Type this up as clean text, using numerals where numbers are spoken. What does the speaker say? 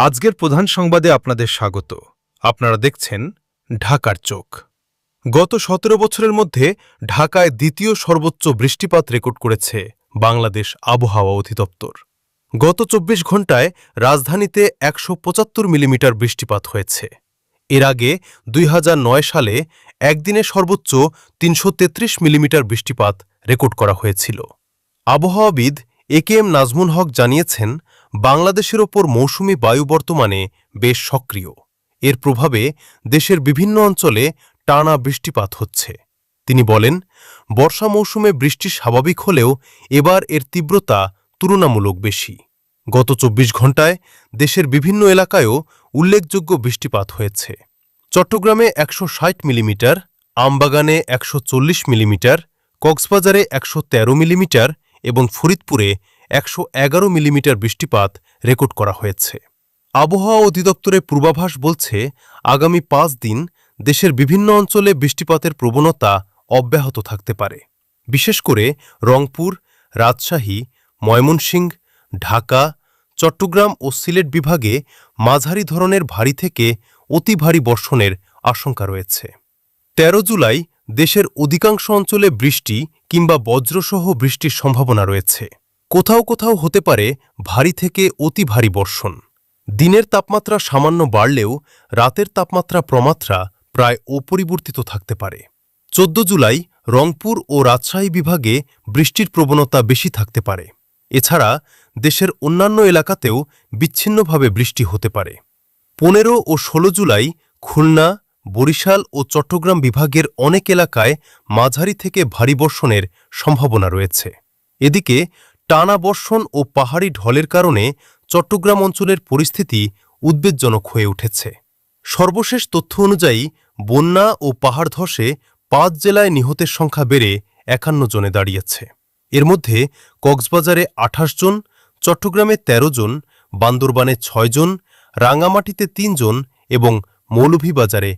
আজকের প্রধান সংবাদে আপনাদের স্বাগত। আপনারা দেখছেন ঢাকার চোখ। গত ১৭ বছরের মধ্যে ঢাকায় দ্বিতীয় সর্বোচ্চ বৃষ্টিপাত রেকর্ড করেছে বাংলাদেশ আবহাওয়া অধিদপ্তর। গত ২৪ ঘণ্টায় রাজধানীতে ১৭৫ মিলিমিটার বৃষ্টিপাত হয়েছে। এর আগে ২০০৯ সালে একদিনে সর্বোচ্চ ৩৩৩ মিলিমিটার বৃষ্টিপাত রেকর্ড করা হয়েছিল। আবহাওয়াবিদ একেএম নাজমুল হক জানিয়েছেন, বাংলাদেশের ওপর মৌসুমি বায়ু বর্তমানে বেশ সক্রিয়। এর প্রভাবে দেশের বিভিন্ন অঞ্চলে টানা বৃষ্টিপাত হচ্ছে। তিনি বলেন, বর্ষা মৌসুমে বৃষ্টি স্বাভাবিক হলেও এবার এর তীব্রতা তুলনামূলক বেশি। গত ২৪ ঘণ্টায় দেশের বিভিন্ন এলাকায়ও উল্লেখযোগ্য বৃষ্টিপাত হয়েছে। চট্টগ্রামে ১৬০ মিলিমিটার, আমবাগানে ১৪০ মিলিমিটার, কক্সবাজারে ১১৩ মিলিমিটার এবং ফরিদপুরে ১১১ মিলিমিটার বৃষ্টিপাত রেকর্ড করা হয়েছে। আবহাওয়া অধিদপ্তরের পূর্বাভাস বলছে, আগামী ৫ দিন দেশের বিভিন্ন অঞ্চলে বৃষ্টিপাতের প্রবণতা অব্যাহত থাকতে পারে। বিশেষ করে রংপুর, রাজশাহী, ময়মনসিংহ, ঢাকা, চট্টগ্রাম ও সিলেট বিভাগে মাঝারি ধরনের ভারী থেকে অতি ভারী বর্ষণের আশঙ্কা রয়েছে। ১৩ জুলাই দেশের অধিকাংশ অঞ্চলে বৃষ্টি কিংবা বজ্রসহ বৃষ্টির সম্ভাবনা রয়েছে। কোথাও কোথাও হতে পারে ভারী থেকে অতি ভারী বর্ষণ। দিনের তাপমাত্রা সামান্য বাড়লেও রাতের তাপমাত্রা প্রমাত্রা প্রায় অপরিবর্তিত থাকতে পারে। ১৪ জুলাই রংপুর ও রাজশাহী বিভাগে বৃষ্টির প্রবণতা বেশি থাকতে পারে। এছাড়া দেশের অন্যান্য এলাকাতেও বিচ্ছিন্নভাবে বৃষ্টি হতে পারে। ১৫ ও ১৬ জুলাই খুলনা, বরিশাল ও চট্টগ্রাম বিভাগের অনেক এলাকায় মাঝারি থেকে ভারী বর্ষণের সম্ভাবনা রয়েছে। এদিকে টানা বর্ষণ ও পাহাড়ি ঢলের কারণে চট্টগ্রাম অঞ্চলের পরিস্থিতি উদ্বেগজনক হয়ে উঠেছে। সর্বশেষ তথ্য অনুযায়ী বন্যা ও পাহাড় ধসে ৫ জেলায় নিহতের সংখ্যা বেড়ে ৫১ জনে দাঁড়িয়েছে। এর মধ্যে কক্সবাজারে ২৮ জন, চট্টগ্রামে ১৩ জন, বান্দরবানে ৬ জন, রাঙামাটিতে ৩ জন এবং মৌলভীবাজারে